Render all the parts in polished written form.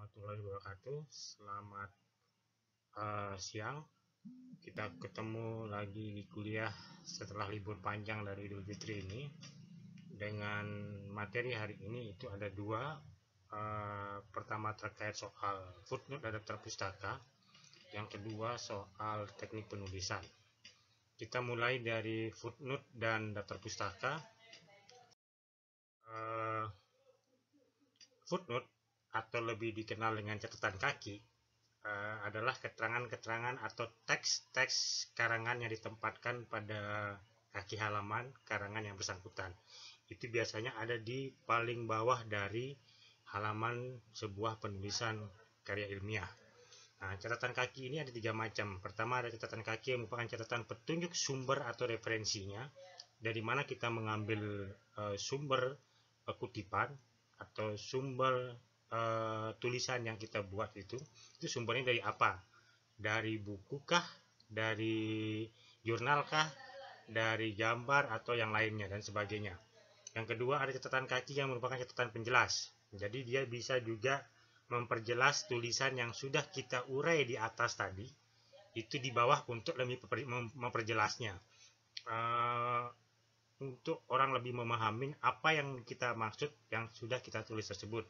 warahmatullahi wabarakatuh. Selamat siang. Kita ketemu lagi di kuliah setelah libur panjang dari Idul Fitri ini. Dengan materi hari ini itu ada dua. Pertama terkait soal footnote dan daftar pustaka. Yang kedua soal teknik penulisan. Kita mulai dari footnote dan daftar pustaka. Footnote atau lebih dikenal dengan catatan kaki adalah keterangan-keterangan atau teks-teks karangan yang ditempatkan pada kaki halaman karangan yang bersangkutan. Itu biasanya ada di paling bawah dari halaman sebuah penulisan karya ilmiah. Nah, catatan kaki ini ada tiga macam. Pertama, ada catatan kaki yang merupakan catatan petunjuk sumber atau referensinya, dari mana kita mengambil sumber kutipan atau sumber tulisan yang kita buat itu sumbernya dari apa? Dari buku kah? Dari jurnal kah? Dari gambar atau yang lainnya dan sebagainya. Yang kedua, ada catatan kaki yang merupakan catatan penjelas. Jadi dia bisa juga memperjelas tulisan yang sudah kita urai di atas tadi, itu di bawah untuk lebih memperjelasnya. Untuk orang lebih memahami apa yang kita maksud yang sudah kita tulis tersebut.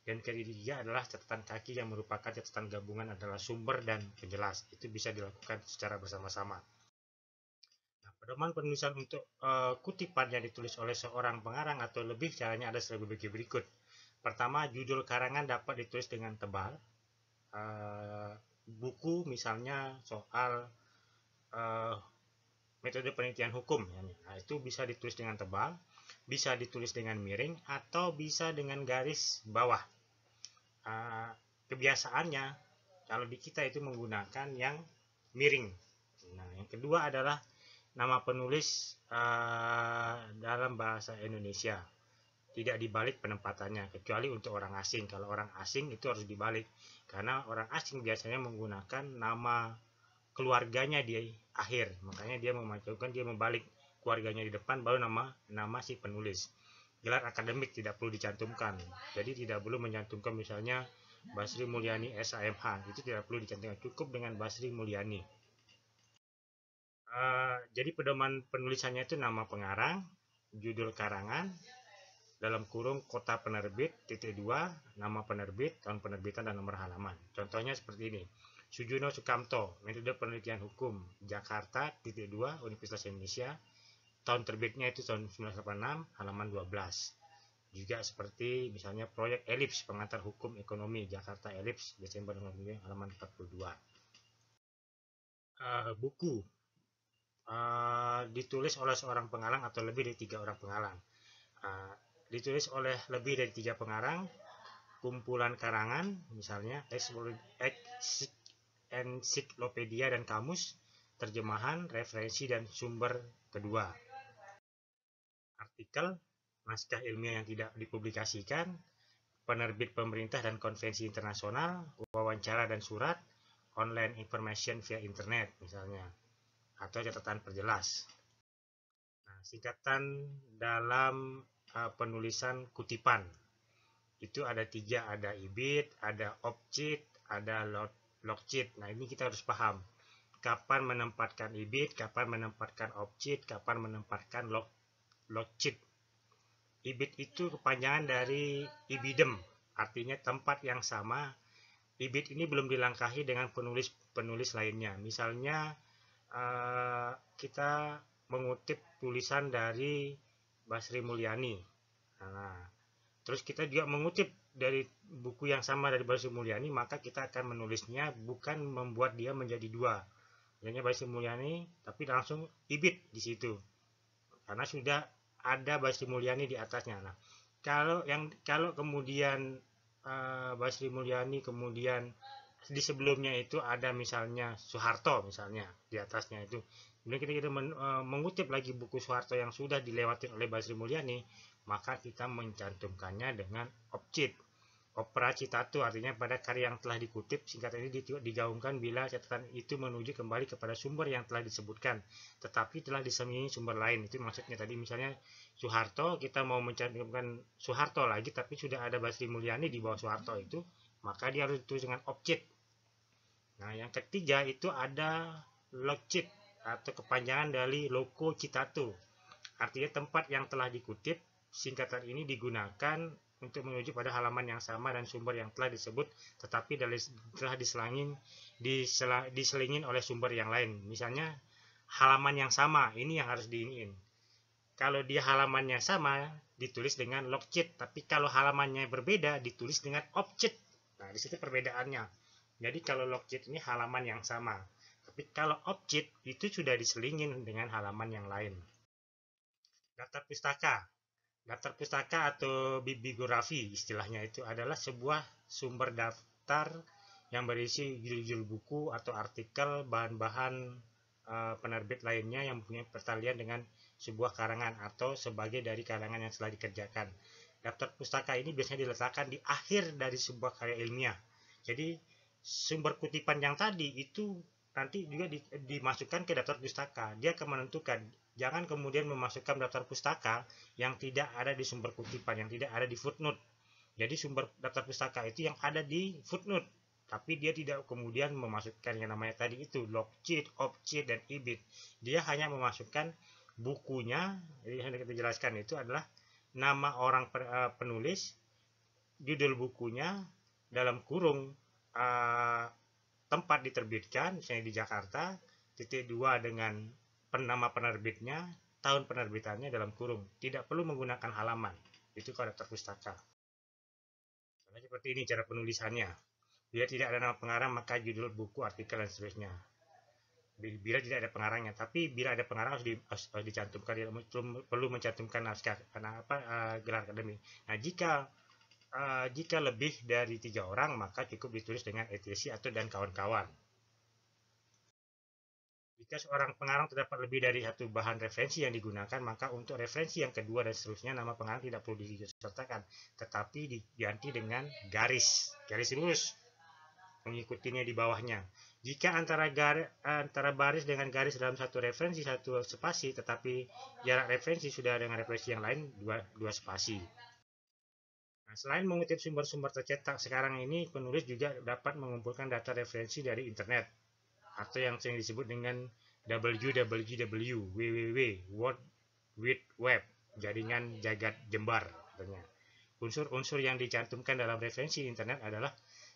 Dan ketiga adalah catatan kaki yang merupakan catatan gabungan adalah sumber dan penjelas. Itu bisa dilakukan secara bersama-sama. Nah, pedoman penulisan untuk kutipan yang ditulis oleh seorang pengarang atau lebih caranya ada sebagai berikut. Pertama, judul karangan dapat ditulis dengan tebal. Buku misalnya soal metode penelitian hukum, nah, itu bisa ditulis dengan tebal, bisa ditulis dengan miring, atau bisa dengan garis bawah. Kebiasaannya kalau di kita itu menggunakan yang miring. Nah, yang kedua adalah nama penulis dalam bahasa Indonesia tidak dibalik penempatannya, kecuali untuk orang asing. Kalau orang asing itu harus dibalik, karena orang asing biasanya menggunakan nama keluarganya di akhir, makanya dia memajukan, dia membalik keluarganya di depan baru nama si penulis. Gelar akademik tidak perlu dicantumkan, jadi tidak perlu mencantumkan misalnya Basri Mulyani SAMH, itu tidak perlu dicantumkan, cukup dengan Basri Mulyani. Jadi pedoman penulisannya itu nama pengarang, judul karangan, dalam kurung kota penerbit, titik 2, nama penerbit, tahun penerbitan, dan nomor halaman. Contohnya seperti ini. Sujono Sukamto, metode penelitian hukum, Jakarta, titik 2, Universitas Indonesia, tahun terbitnya itu tahun 1986, halaman 12. Juga seperti misalnya proyek Elips, pengantar hukum ekonomi, Jakarta Elips, Desember 1999, halaman 42. Buku ditulis oleh seorang pengarang atau lebih dari 3 orang pengarang. Ditulis oleh lebih dari 3 pengarang, kumpulan karangan, misalnya ensiklopedia dan kamus, terjemahan, referensi, dan sumber kedua. Artikel, naskah ilmiah yang tidak dipublikasikan, penerbit pemerintah dan konvensi internasional, wawancara dan surat, online information via internet misalnya, atau catatan perjelas. Nah, singkatan dalam penulisan kutipan itu ada 3, ada ibid, ada opcit, ada logcit. Nah, ini kita harus paham kapan menempatkan ibid, kapan menempatkan opcit, kapan menempatkan logcit. Ibid itu kepanjangan dari ibidem, artinya tempat yang sama. Ibid ini belum dilangkahi dengan penulis lainnya. Misalnya kita mengutip tulisan dari Basri Mulyani. Nah, terus kita juga mengutip dari buku yang sama dari Basri Mulyani, maka kita akan menulisnya bukan membuat dia menjadi 2. Misalnya Basri Mulyani, tapi langsung ibid di situ, karena sudah ada Basri Mulyani di atasnya. Nah, kalau kemudian Basri Mulyani kemudian di sebelumnya itu ada misalnya Soeharto misalnya di atasnya itu, kemudian kita mengutip lagi buku Soeharto yang sudah dilewati oleh Basri Mulyani, maka kita mencantumkannya dengan opcit. Opera citato artinya pada karya yang telah dikutip, singkatan ini digaungkan bila catatan itu menuju kembali kepada sumber yang telah disebutkan, tetapi telah disembunyi sumber lain. Itu maksudnya tadi misalnya Soeharto, kita mau mencantumkan Soeharto lagi, tapi sudah ada Basri Mulyani di bawah Soeharto itu, maka dia harus ditulis dengan objek. Nah, yang ketiga itu ada logcit atau kepanjangan dari loco citato. Artinya tempat yang telah dikutip. Singkatan ini digunakan untuk menuju pada halaman yang sama dan sumber yang telah disebut, tetapi telah diselingin oleh sumber yang lain. Misalnya halaman yang sama, ini yang harus diiniin. Kalau dia halamannya sama, ditulis dengan logcit, tapi kalau halamannya berbeda, ditulis dengan objek. Nah, di situ perbedaannya. Jadi kalau logcit ini halaman yang sama, tapi kalau objek itu sudah diselingin dengan halaman yang lain. Daftar pustaka. Daftar pustaka atau bibliografi istilahnya itu adalah sebuah sumber daftar yang berisi judul-judul buku atau artikel, bahan-bahan penerbit lainnya yang mempunyai pertalian dengan sebuah karangan atau sebagai dari karangan yang telah dikerjakan. Daftar pustaka ini biasanya diletakkan di akhir dari sebuah karya ilmiah. Jadi sumber kutipan yang tadi itu nanti juga dimasukkan ke daftar pustaka. Dia akan menentukan, jangan kemudian memasukkan daftar pustaka yang tidak ada di sumber kutipan, yang tidak ada di footnote. Jadi sumber daftar pustaka itu yang ada di footnote, tapi dia tidak kemudian memasukkan yang namanya tadi itu logcit, objek, dan ibid. Dia hanya memasukkan bukunya. Jadi yang kita jelaskan itu adalah nama orang penulis, judul bukunya, dalam kurung tempat diterbitkan, misalnya di Jakarta, titik 2 dengan nama penerbitnya, tahun penerbitannya dalam kurung. Tidak perlu menggunakan halaman. Itu kalau daftar pustaka. Nah, seperti ini cara penulisannya. Bila tidak ada nama pengarang, maka judul buku, artikel, dan seterusnya. Bila tidak ada pengarangnya, tapi bila ada pengarang harus dicantumkan. Perlu mencantumkan naskah gelar akademik. Nah, jika lebih dari 3 orang, maka cukup ditulis dengan etc. atau dan kawan-kawan. Jika seorang pengarang terdapat lebih dari satu bahan referensi yang digunakan, maka untuk referensi yang kedua dan seterusnya nama pengarang tidak perlu disertakan, tetapi diganti dengan garis lurus mengikutinya di bawahnya. Jika antara baris dengan garis dalam satu referensi satu spasi, tetapi jarak referensi sudah dengan referensi yang lain dua spasi. Nah, selain mengutip sumber-sumber tercetak, sekarang ini penulis juga dapat mengumpulkan data referensi dari internet atau yang sering disebut dengan www, World Wide Web, jaringan jagat jembar katanya. Unsur-unsur yang dicantumkan dalam referensi internet adalah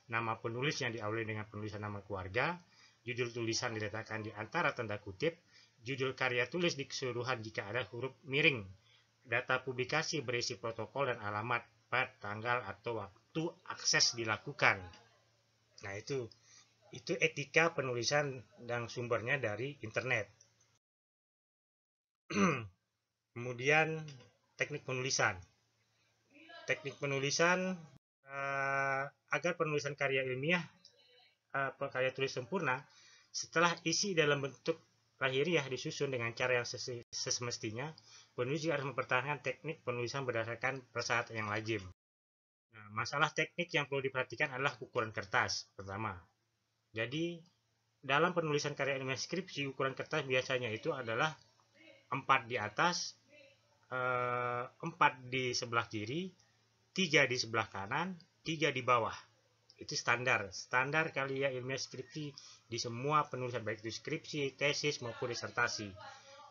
nama penulis yang diawali dengan penulisan nama keluarga, judul tulisan diletakkan di antara tanda kutip, judul karya tulis di keseluruhan jika ada huruf miring, data publikasi berisi protokol dan alamat, tanggal atau waktu akses dilakukan. Nah, itu etika penulisan dan sumbernya dari internet. Kemudian teknik penulisan. Teknik penulisan agar penulisan karya ilmiah, karya tulis sempurna, setelah isi dalam bentuk lahiriah disusun dengan cara yang semestinya, penulis juga harus mempertahankan teknik penulisan berdasarkan persyaratan yang lazim. Nah, masalah teknik yang perlu diperhatikan adalah ukuran kertas pertama. Jadi dalam penulisan karya ilmiah skripsi, ukuran kertas biasanya itu adalah 4 di atas, 4 di sebelah kiri, 3 di sebelah kanan, 3 di bawah. Itu standar karya ilmiah skripsi di semua penulisan, baik itu skripsi, tesis maupun disertasi.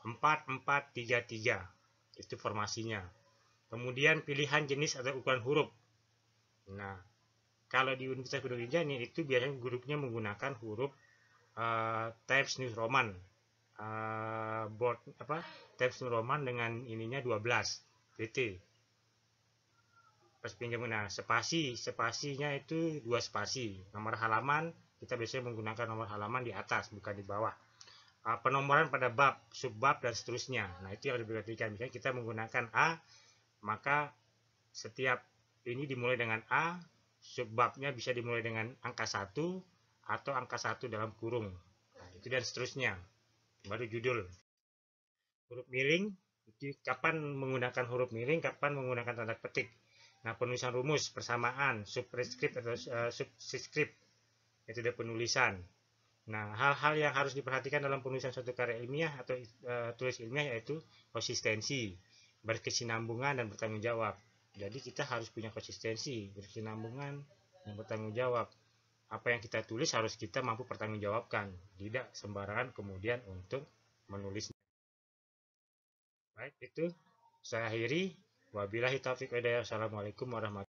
4, 4, 3, 3. Itu formasinya. Kemudian pilihan jenis atau ukuran huruf. Nah, kalau di Universitas Gunung itu biasanya grupnya menggunakan huruf Times New Roman. Times New Roman dengan ininya 12 pt. Pas pinjam, nah spasinya itu 2 spasi. Nomor halaman kita biasanya menggunakan nomor halaman di atas, bukan di bawah. Penomoran pada bab, subbab, dan seterusnya. Nah, itu yang harus diperhatikan. Misalnya kita menggunakan A, maka setiap ini dimulai dengan A, subbabnya bisa dimulai dengan angka 1 atau angka 1 dalam kurung. Nah, itu dan seterusnya. Baru judul. Huruf miring, kapan menggunakan huruf miring, kapan menggunakan tanda petik. Nah, penulisan rumus, persamaan, subpreskrip atau subskrip, itu ada penulisan. Nah, hal-hal yang harus diperhatikan dalam penulisan suatu karya ilmiah atau tulis ilmiah yaitu konsistensi, berkesinambungan, dan bertanggung jawab. Jadi kita harus punya konsistensi, berkesinambungan, yang bertanggung jawab. Apa yang kita tulis harus kita mampu pertanggungjawabkan, tidak sembarangan kemudian untuk menulis. Baik, itu saya akhiri. Wabillahi taufiq wa hidayah. Assalamualaikum warahmatullahi wabarakatuh.